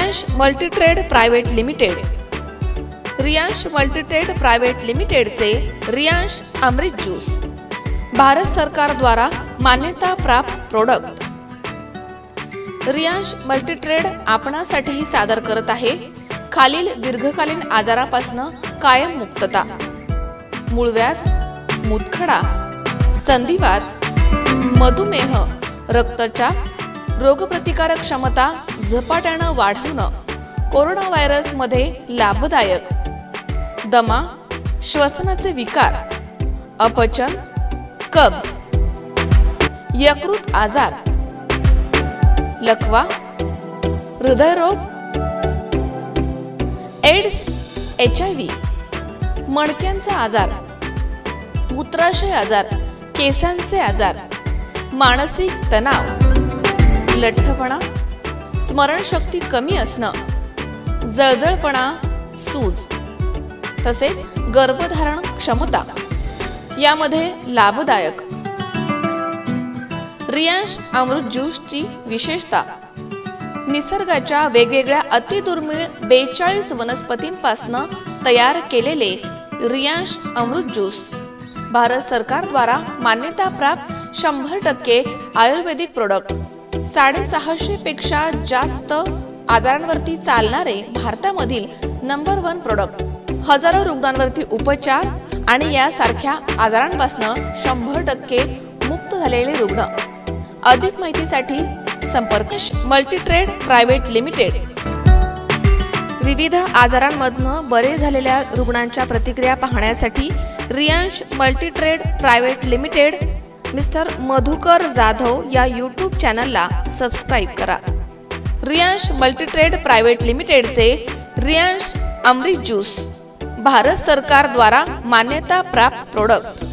Riyansh multitrade private limited. Riyansh multitrade private लिमिटेडचे रियांश अमृत juice Bharat सरकार द्वारा मान्यता प्राप्त प्रोडक्ट. रियांश मल्टीट्रेड आपणासाठी सादर करत आहे खालील दीर्घकालीन आजारापासून कायम मुक्तता. मूळव्याध, मूतखडा, संधिवात, मधुमेह, रक्तचाप, रोगप्रतिकारक क्षमता झपाट्यानं वाढवणं, कोरोना व्हायरस मध्ये लाभदायक, दमा, श्वसनाचे विकार, अपचन, कब्ज, यकृत आजार, लकवा, हृदयरोग, एड्स, HIV, मणक्यांचा आजार, मूत्राशय आजार, केसांचे आजार, मानसिक तणाव, लठ्ठपणा, स्मरणशक्ती कमी असणं, जळजळपणा, सूज, तसेच गर्भधारण क्षमता यामध्ये लाभदायक. रियांश अमृत ज्यूसची विशेषता निसर्गाच्या वेगवेगळ्या अतिदुर्मिळ 42 वनस्पतींपासून तयार केलेले रियांश अमृत ज्यूस भारत सरकार द्वारा मान्यता प्राप्त 100% आयुर्वेदिक प्रोडक्ट. 650 पेक्षा जास्त आजारांवरती चालणारे भारतामधील नंबर 1 प्रोडक्ट. हजारो रुग्णांवरती उपचार आणि यासारख्या आजारांपासून 100% मुक्त झालेले रुग्ण. अधिक माहितीसाठी संपर्क मल्टीट्रेड प्रायव्हेट लिमिटेड. विविध आजारांमधून बरे झालेल्या रुग्णांच्या प्रतिक्रिया पाहण्यासाठी Riyansh multitrade private limited mister Madhukar Jadhav या यूट्यूब चॅनलला सबस्क्राईब करा. रियांश मल्टीट्रेड प्रायव्हेट लिमिटेडचे रियांश अमृत ज्यूस भारत सरकार द्वारा मान्यता प्राप्त प्रोडक्ट.